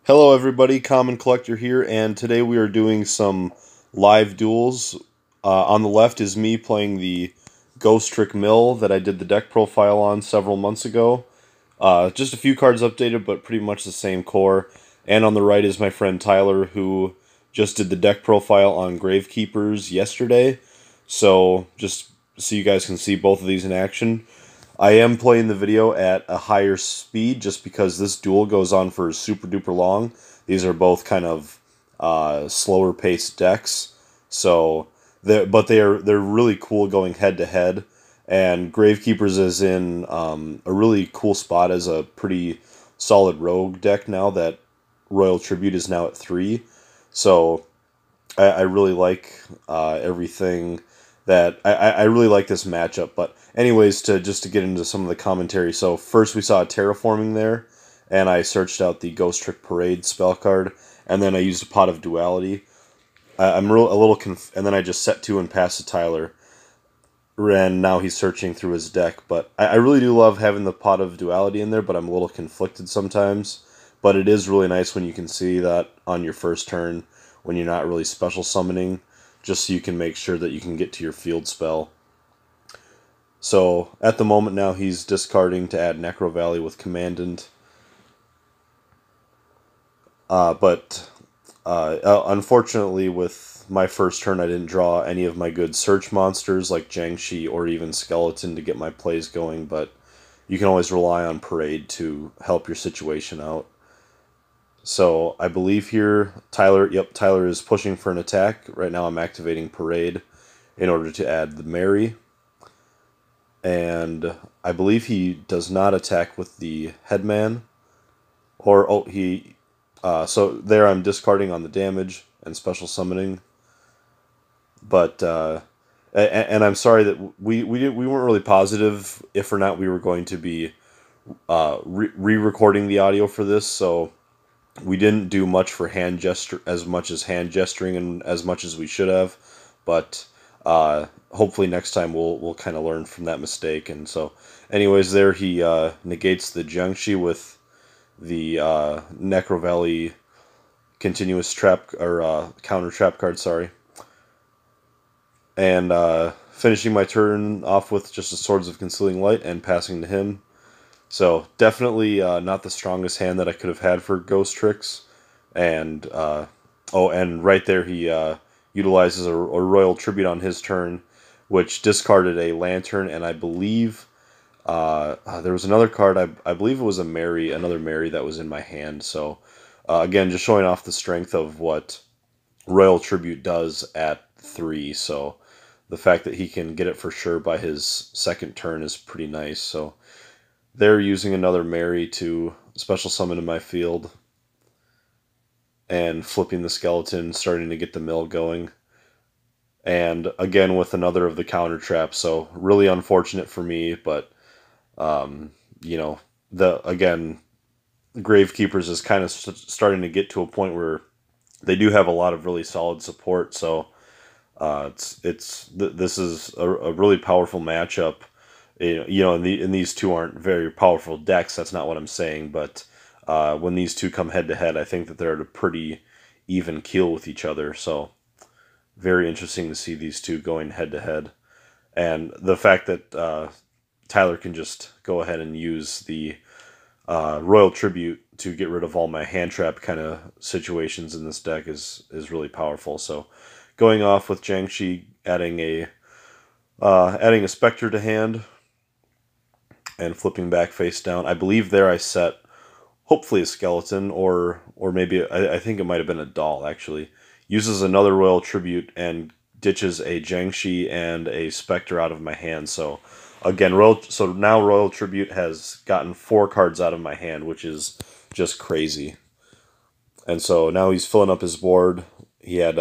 Hello everybody, Common Collector here, and today we are doing some live duels. On the left is me playing the Ghostrick Mill that I did the deck profile on several months ago. Just a few cards updated, but pretty much the same core. And on the right is my friend Tyler, who just did the deck profile on Gravekeepers yesterday. So, just so you guys can see both of these in action. I am playing the video at a higher speed just because this duel goes on for super duper long. These are both kind of slower paced decks, so they're really cool going head to head. And Gravekeepers is in a really cool spot as a pretty solid rogue deck now that Royal Tribute is now at 3. So I really like everything that I really like this matchup. But anyways, to get into some of the commentary. So first we saw a terraforming there, and I searched out the Ghostrick Parade spell card, and then I used a Pot of Duality. A little and then I just set 2 and passed to Tyler, and now he's searching through his deck. But I really do love having the Pot of Duality in there, but I'm a little conflicted sometimes. But it is really nice when you can see that on your first turn when you're not really special summoning, just so you can make sure that you can get to your field spell. So at the moment now he's discarding to add Necro Valley with Commandant. But unfortunately with my first turn I didn't draw any of my good search monsters like Jiangshi or even Skeleton to get my plays going, but you can always rely on Parade to help your situation out. So I believe here Tyler is pushing for an attack. Right now I'm activating Parade in order to add the Mary. And I believe he does not attack with the Headman. Or, oh, he... so there I'm discarding on the damage and special summoning. But, and I'm sorry that we weren't really positive if or not we were going to be re-recording the audio for this, so we didn't do much for hand gesture, as much as hand gesturing and as much as we should have, but hopefully next time we'll kind of learn from that mistake. And so, anyways, there he negates the Jiangshi with the Necro Valley continuous trap or counter trap card. Sorry, and finishing my turn off with just the Swords of Concealing Light and passing to him. So definitely not the strongest hand that I could have had for Ghost Tricks. And and right there he utilizes a Royal Tribute on his turn, which discarded a Lantern, and I believe there was another card. I believe it was another Mary that was in my hand. So again, just showing off the strength of what Royal Tribute does at 3. So the fact that he can get it for sure by his second turn is pretty nice. So they're using another Mary to special summon in my field and flipping the Skeleton, starting to get the mill going. And again with another of the counter traps, so really unfortunate for me, but you know, the Gravekeepers is kind of starting to get to a point where they do have a lot of really solid support, so this is a really powerful matchup. And these two aren't very powerful decks. That's not what I'm saying. But when these two come head to head, I think that they're at a pretty even keel with each other. So very interesting to see these two going head to head, and the fact that Tyler can just go ahead and use the Royal Tribute to get rid of all my hand trap kind of situations in this deck is really powerful. So going off with Jiangshi, adding a Spectre to hand and flipping back face down. I believe there I set hopefully a Skeleton, or maybe I think it might have been a doll actually. Uses another Royal Tribute and ditches a Jiangshi and a Spectre out of my hand. So again, so now Royal Tribute has gotten 4 cards out of my hand, which is just crazy. And so now he's filling up his board. He had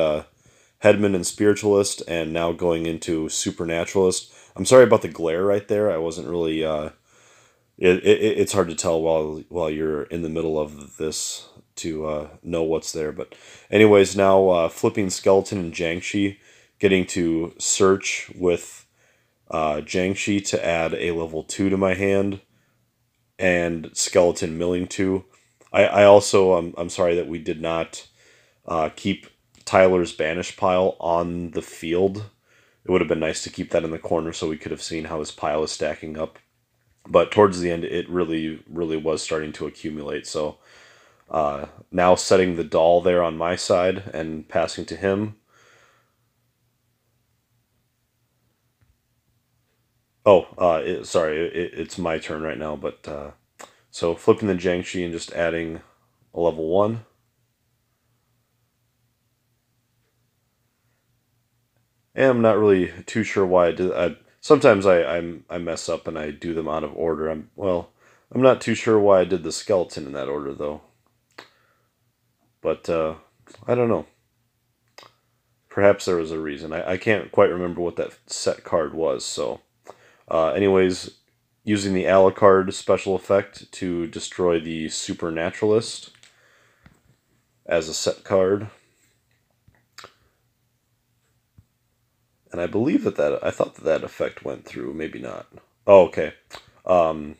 Headman and Spiritualist, and now going into Supernaturalist. I'm sorry about the glare right there. I wasn't really it's hard to tell while you're in the middle of this to know what's there. But anyways, now flipping Skeleton and Jiangshi, getting to search with Jiangshi to add a level 2 to my hand, and Skeleton milling 2. I also I'm sorry that we did not keep Tyler's banish pile on the field. It would have been nice to keep that in the corner so we could have seen how his pile is stacking up. But towards the end, it really was starting to accumulate. So now setting the doll there on my side and passing to him. Oh, sorry, it's my turn right now. But so flipping the Jiangshi and just adding a level 1. And I'm not really too sure why I did. Sometimes I mess up and I do them out of order. I'm not too sure why I did the skeleton in that order though. But I don't know. Perhaps there was a reason. I can't quite remember what that set card was. So, anyways, using the Alucard special effect to destroy the Supernaturalist as a set card. And I believe I thought that effect went through. Maybe not. Oh, okay. Um,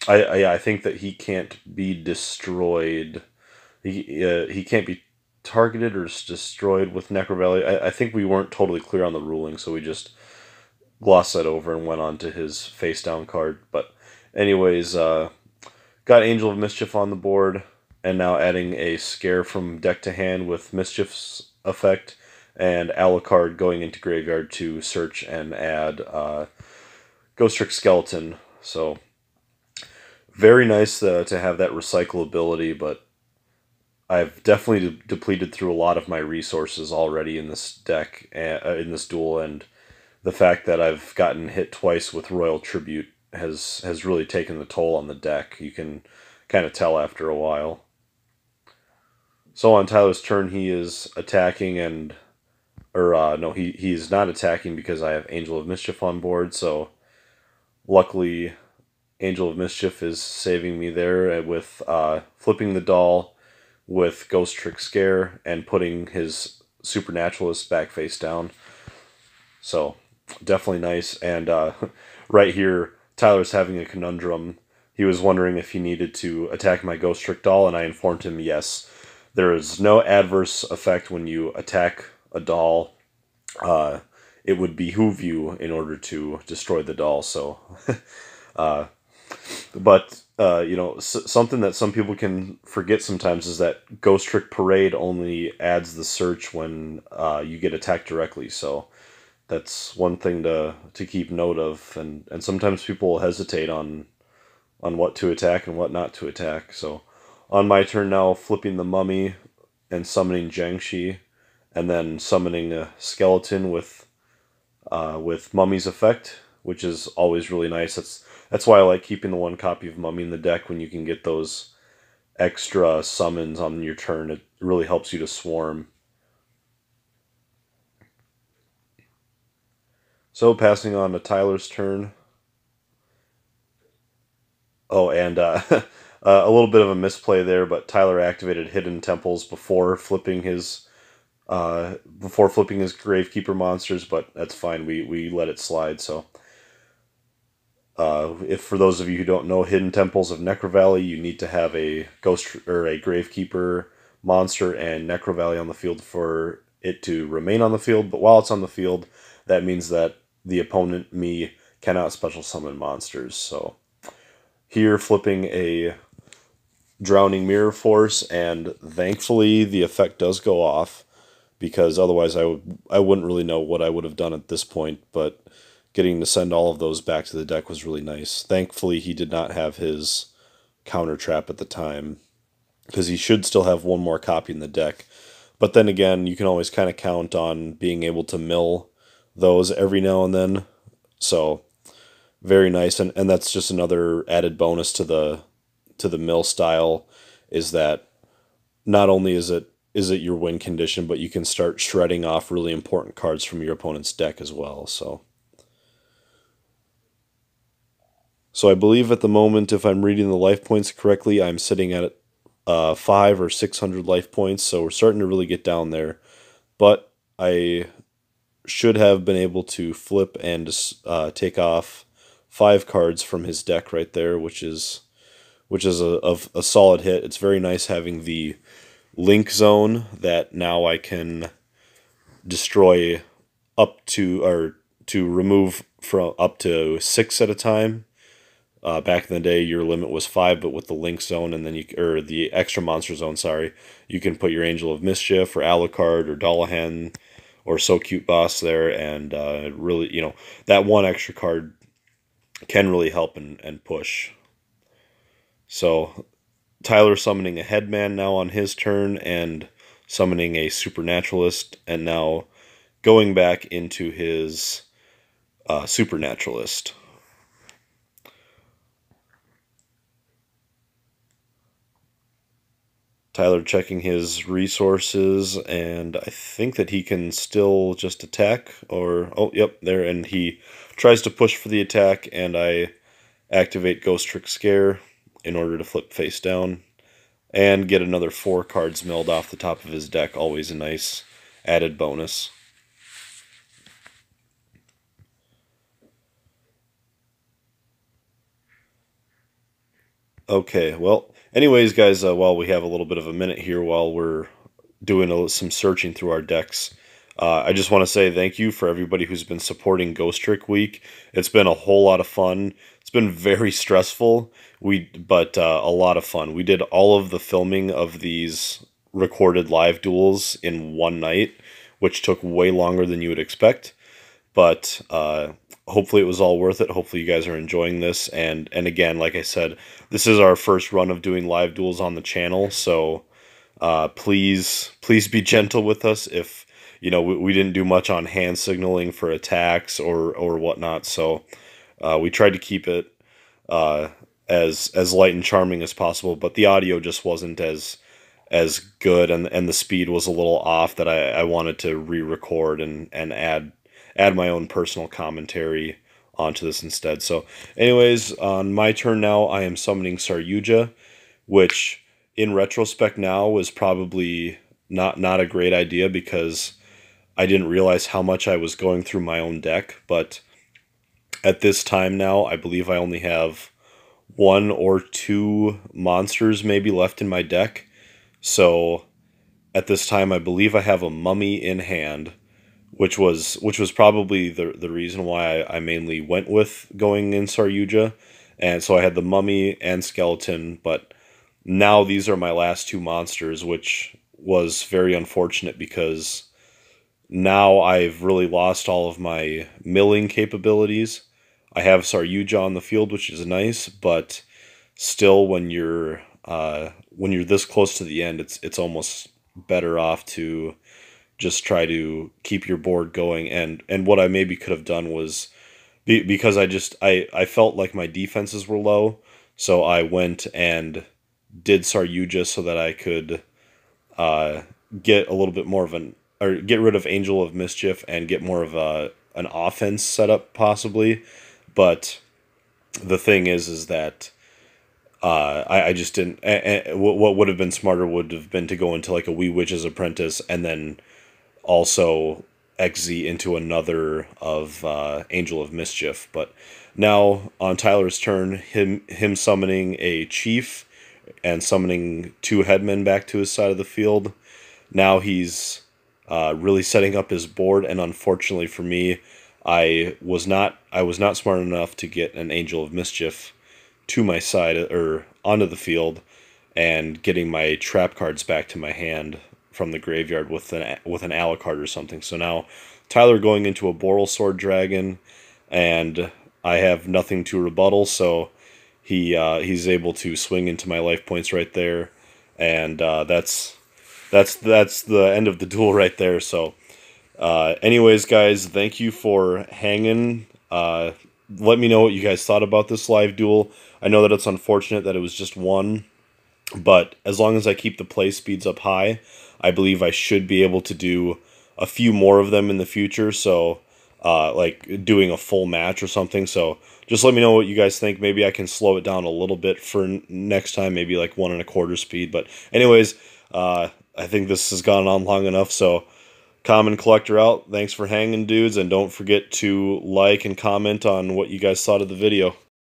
I think that he can't be destroyed. He can't be targeted or destroyed with Necro Valley. I think we weren't totally clear on the ruling, so we just glossed that over and went on to his face down card. But anyways, got Angel of Mischief on the board, and now adding a scare from deck to hand with Mischief's effect, and Alucard going into graveyard to search and add Ghostrick Skeleton. So very nice to have that recyclability, but I've definitely depleted through a lot of my resources already in this deck, in this duel, and the fact that I've gotten hit twice with Royal Tribute has really taken the toll on the deck. You can kind of tell after a while. So on Tyler's turn, he is attacking or no, he's not attacking because I have Angel of Mischief on board. So luckily, Angel of Mischief is saving me there with flipping the doll with Ghostrick Scare and putting his Supernaturalist back face down. So definitely nice. And right here, Tyler's having a conundrum. He was wondering if he needed to attack my Ghostrick doll, and I informed him yes. There is no adverse effect when you attack a doll. It would behoove you in order to destroy the doll. So, but something that some people can forget sometimes is that Ghost Trick Parade only adds the search when you get attacked directly. So that's one thing to keep note of, and sometimes people hesitate on what to attack and what not to attack. So on my turn now, flipping the mummy and summoning Jiangshi, and then summoning a skeleton with mummy's effect, which is always really nice. That's why I like keeping the one copy of mummy in the deck when you can get those extra summons on your turn. It really helps you to swarm. So passing on to Tyler's turn. Oh, and a little bit of a misplay there, but Tyler activated Hidden Temples before flipping his Gravekeeper monsters, but that's fine. We let it slide. So, if for those of you who don't know, Hidden Temples of Necro Valley, you need to have a Ghost or a Gravekeeper monster and Necro Valley on the field for it to remain on the field. But while it's on the field, that means that the opponent, me, cannot special summon monsters. So here, flipping a Drowning Mirror Force, and thankfully the effect does go off, because otherwise I wouldn't really know what I would have done at this point, but getting to send all of those back to the deck was really nice. Thankfully he did not have his counter trap at the time, because he should still have one more copy in the deck. But then again, you can always kind of count on being able to mill those every now and then. So very nice, and that's just another added bonus to the mill style, is that not only is it your win condition, but you can start shredding off really important cards from your opponent's deck as well. So I believe at the moment, if I'm reading the life points correctly, I'm sitting at 5 or 600 life points. So we're starting to really get down there. But I should have been able to flip and take off 5 cards from his deck right there, which is which is a solid hit. It's very nice having the link zone that now I can destroy up to, or to remove from up to 6 at a time. Back in the day, your limit was 5, but with the link zone and then or the extra monster zone, sorry, you can put your Angel of Mischief or Alucard or Dullahan or So Cute Boss there, and really, that one extra card can really help and push. So Tyler summoning a Headman now on his turn and summoning a Supernaturalist, and now going back into his Supernaturalist. Tyler checking his resources, and I think that he can still just attack, or, oh, yep, there, and he tries to push for the attack, and I activate Ghostrick Scare in order to flip face down, and get another 4 cards milled off the top of his deck, always a nice added bonus. Okay, well, anyways, guys, while we have a little bit of a minute here while we're doing some searching through our decks, I just want to say thank you for everybody who's been supporting Ghostrick Week. It's been a whole lot of fun. It's been very stressful, but a lot of fun. We did all of the filming of these recorded live duels in one night, which took way longer than you would expect. But hopefully it was all worth it. Hopefully you guys are enjoying this. And again, like I said, this is our first run of doing live duels on the channel. So please be gentle with us if, we didn't do much on hand signaling for attacks or whatnot. So we tried to keep it as light and charming as possible, but the audio just wasn't as good, and the speed was a little off, that I wanted to re-record and add my own personal commentary onto this instead. So anyways, on my turn now, I am summoning Saryuja, which in retrospect now was probably not a great idea, because I didn't realize how much I was going through my own deck. But at this time now, I believe I only have 1 or 2 monsters maybe left in my deck. So at this time, I believe I have a Mummy in hand, which was probably the reason why I mainly went with going in Saryuja. And so I had the Mummy and Skeleton, but now these are my last 2 monsters, which was very unfortunate, because now I've really lost all of my milling capabilities. I have Saryuja on the field, which is nice, but still, when you're this close to the end, it's almost better off to just try to keep your board going. And what I maybe could have done was, because I felt like my defenses were low, so I went and did Saryuja so that I could get a little bit more of or get rid of Angel of Mischief and get more of an offense setup possibly. But the thing is that I just didn't. What would have been smarter would have been to go into like a Wee Witch's Apprentice, and then also XZ into another of Angel of Mischief. But now on Tyler's turn, him summoning a Chief and summoning 2 Headmen back to his side of the field. Now he's really setting up his board, and unfortunately for me, I was not smart enough to get an Angel of Mischief to my side, or onto the field, and getting my trap cards back to my hand from the graveyard with an Alucard or something. So now Tyler going into a Boral Sword Dragon, and I have nothing to rebuttal, so he's able to swing into my life points right there, and that's the end of the duel right there. So anyways, guys, thank you for hanging. Let me know what you guys thought about this live duel. I know that it's unfortunate that it was just one, but as long as I keep the play speeds up high, I believe I should be able to do a few more of them in the future. So like doing a full match or something. So just let me know what you guys think. Maybe I can slow it down a little bit for next time, maybe like 1 1/4 speed. But anyways, I think this has gone on long enough. So Common Collector out. Thanks for hanging, dudes, and don't forget to like and comment on what you guys thought of the video.